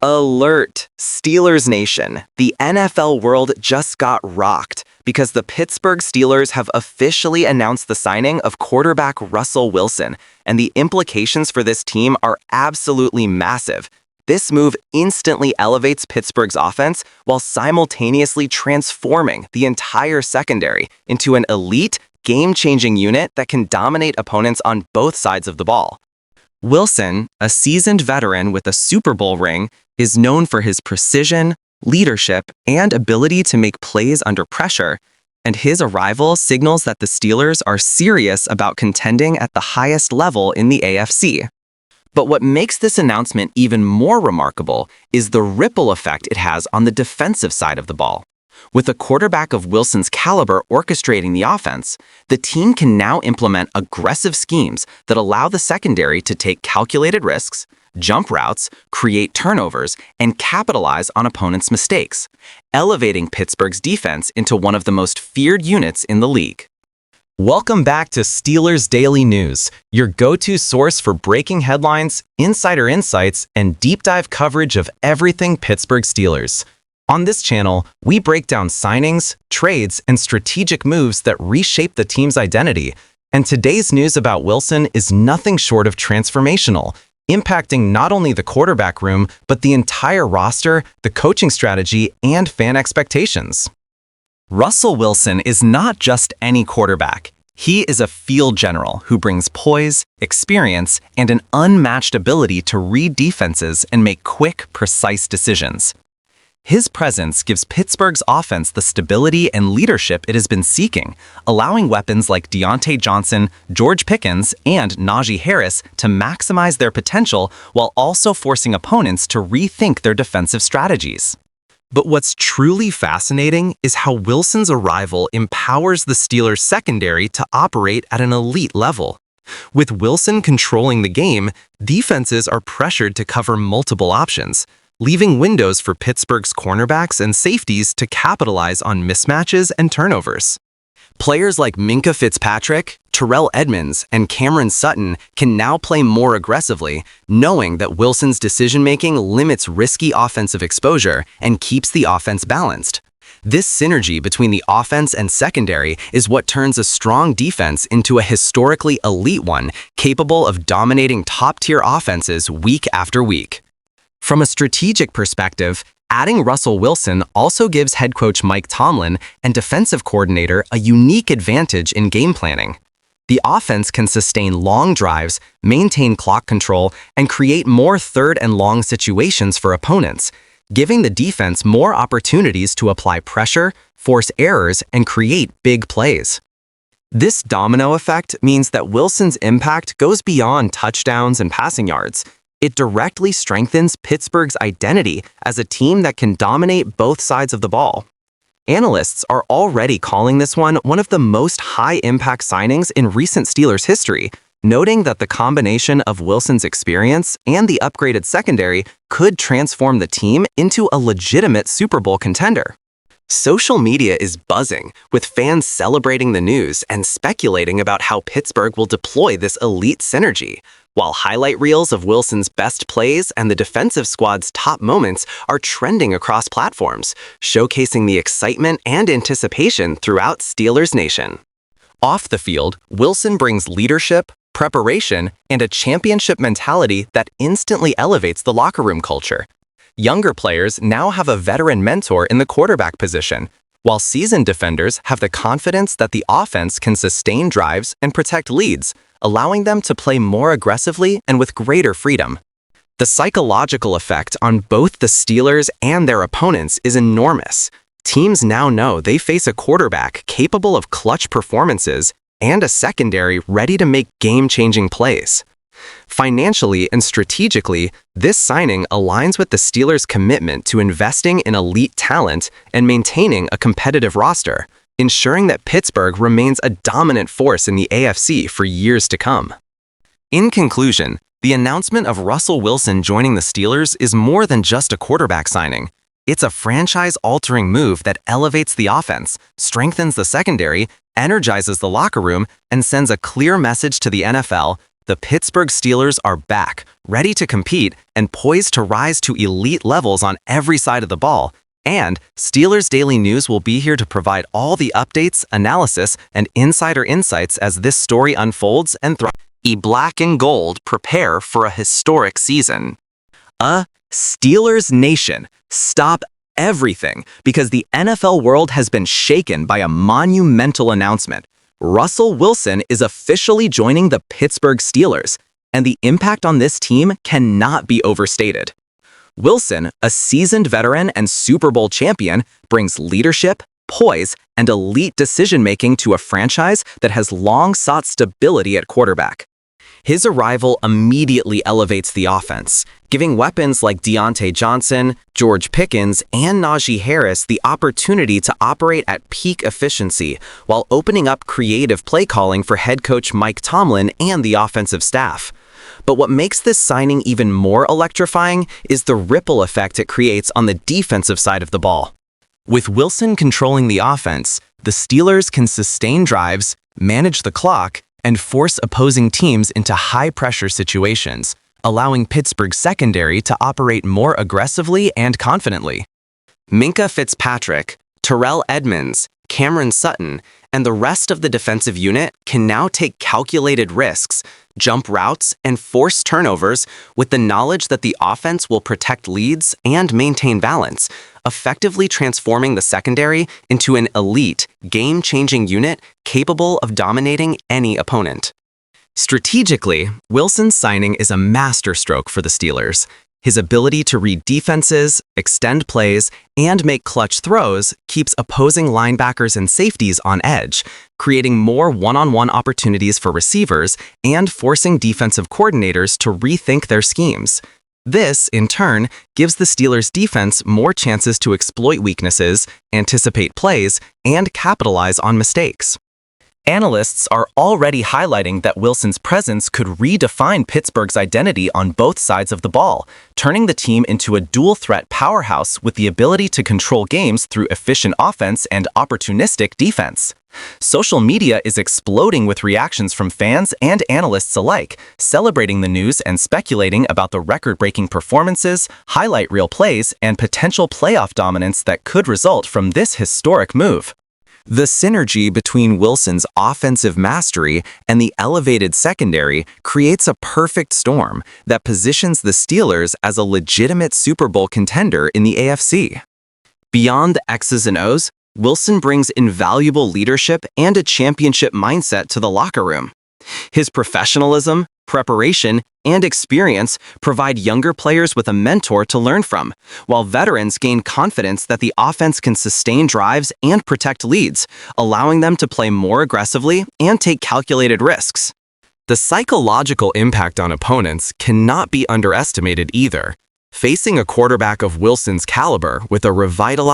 Alert! Steelers Nation. The NFL world just got rocked because the Pittsburgh Steelers have officially announced the signing of quarterback Russell Wilson, and the implications for this team are absolutely massive. This move instantly elevates Pittsburgh's offense while simultaneously transforming the entire secondary into an elite, game-changing unit that can dominate opponents on both sides of the ball. Wilson, a seasoned veteran with a Super Bowl ring, is known for his precision, leadership, and ability to make plays under pressure, and his arrival signals that the Steelers are serious about contending at the highest level in the AFC. But what makes this announcement even more remarkable is the ripple effect it has on the defensive side of the ball. With a quarterback of Wilson's caliber orchestrating the offense, the team can now implement aggressive schemes that allow the secondary to take calculated risks, jump routes, create turnovers, and capitalize on opponents' mistakes, elevating Pittsburgh's defense into one of the most feared units in the league. Welcome back to Steelers Daily News, your go-to source for breaking headlines, insider insights, and deep dive coverage of everything Pittsburgh Steelers. On this channel, we break down signings, trades, and strategic moves that reshape the team's identity. And today's news about Wilson is nothing short of transformational, impacting not only the quarterback room, but the entire roster, the coaching strategy, and fan expectations. Russell Wilson is not just any quarterback. He is a field general who brings poise, experience, and an unmatched ability to read defenses and make quick, precise decisions. His presence gives Pittsburgh's offense the stability and leadership it has been seeking, allowing weapons like Deontay Johnson, George Pickens, and Najee Harris to maximize their potential while also forcing opponents to rethink their defensive strategies. But what's truly fascinating is how Wilson's arrival empowers the Steelers' secondary to operate at an elite level. With Wilson controlling the game, defenses are pressured to cover multiple options, leaving windows for Pittsburgh's cornerbacks and safeties to capitalize on mismatches and turnovers. Players like Minkah Fitzpatrick, Terrell Edmunds, and Cameron Sutton can now play more aggressively, knowing that Wilson's decision-making limits risky offensive exposure and keeps the offense balanced. This synergy between the offense and secondary is what turns a strong defense into a historically elite one, capable of dominating top-tier offenses week after week. From a strategic perspective, adding Russell Wilson also gives head coach Mike Tomlin and defensive coordinator a unique advantage in game planning. The offense can sustain long drives, maintain clock control, and create more third and long situations for opponents, giving the defense more opportunities to apply pressure, force errors, and create big plays. This domino effect means that Wilson's impact goes beyond touchdowns and passing yards. It directly strengthens Pittsburgh's identity as a team that can dominate both sides of the ball. Analysts are already calling this one of the most high-impact signings in recent Steelers history, noting that the combination of Wilson's experience and the upgraded secondary could transform the team into a legitimate Super Bowl contender. Social media is buzzing, with fans celebrating the news and speculating about how Pittsburgh will deploy this elite synergy, while highlight reels of Wilson's best plays and the defensive squad's top moments are trending across platforms, showcasing the excitement and anticipation throughout Steelers Nation. Off the field, Wilson brings leadership, preparation, and a championship mentality that instantly elevates the locker room culture. Younger players now have a veteran mentor in the quarterback position, while seasoned defenders have the confidence that the offense can sustain drives and protect leads, allowing them to play more aggressively and with greater freedom. The psychological effect on both the Steelers and their opponents is enormous. Teams now know they face a quarterback capable of clutch performances and a secondary ready to make game-changing plays. Financially and strategically, this signing aligns with the Steelers' commitment to investing in elite talent and maintaining a competitive roster, ensuring that Pittsburgh remains a dominant force in the AFC for years to come. In conclusion, the announcement of Russell Wilson joining the Steelers is more than just a quarterback signing. It's a franchise-altering move that elevates the offense, strengthens the secondary, energizes the locker room, and sends a clear message to the NFL: The Pittsburgh Steelers are back, ready to compete, and poised to rise to elite levels on every side of the ball. And Steelers Daily News will be here to provide all the updates, analysis, and insider insights as this story unfolds and thrives. Black and gold prepare for a historic season. Steelers Nation, stop everything, because the NFL world has been shaken by a monumental announcement. Russell Wilson is officially joining the Pittsburgh Steelers, and the impact on this team cannot be overstated. Wilson, a seasoned veteran and Super Bowl champion, brings leadership, poise, and elite decision-making to a franchise that has long sought stability at quarterback. His arrival immediately elevates the offense, giving weapons like Deontay Johnson, George Pickens, and Najee Harris the opportunity to operate at peak efficiency, while opening up creative play calling for head coach Mike Tomlin and the offensive staff. But what makes this signing even more electrifying is the ripple effect it creates on the defensive side of the ball. With Wilson controlling the offense, the Steelers can sustain drives, manage the clock, and force opposing teams into high-pressure situations, allowing Pittsburgh's secondary to operate more aggressively and confidently. Minkah Fitzpatrick, Terrell Edmunds, Cameron Sutton, and the rest of the defensive unit can now take calculated risks, jump routes, and force turnovers with the knowledge that the offense will protect leads and maintain balance, effectively transforming the secondary into an elite, game-changing unit capable of dominating any opponent. Strategically, Wilson's signing is a masterstroke for the Steelers. His ability to read defenses, extend plays, and make clutch throws keeps opposing linebackers and safeties on edge, creating more one-on-one opportunities for receivers and forcing defensive coordinators to rethink their schemes. This, in turn, gives the Steelers' defense more chances to exploit weaknesses, anticipate plays, and capitalize on mistakes. Analysts are already highlighting that Wilson's presence could redefine Pittsburgh's identity on both sides of the ball, turning the team into a dual-threat powerhouse with the ability to control games through efficient offense and opportunistic defense. Social media is exploding with reactions from fans and analysts alike, celebrating the news and speculating about the record-breaking performances, highlight reel plays, and potential playoff dominance that could result from this historic move. The synergy between Wilson's offensive mastery and the elevated secondary creates a perfect storm that positions the Steelers as a legitimate Super Bowl contender in the AFC. Beyond the X's and O's, Wilson brings invaluable leadership and a championship mindset to the locker room. His professionalism, preparation, and experience provide younger players with a mentor to learn from, while veterans gain confidence that the offense can sustain drives and protect leads, allowing them to play more aggressively and take calculated risks. The psychological impact on opponents cannot be underestimated either. Facing a quarterback of Wilson's caliber with a revitalized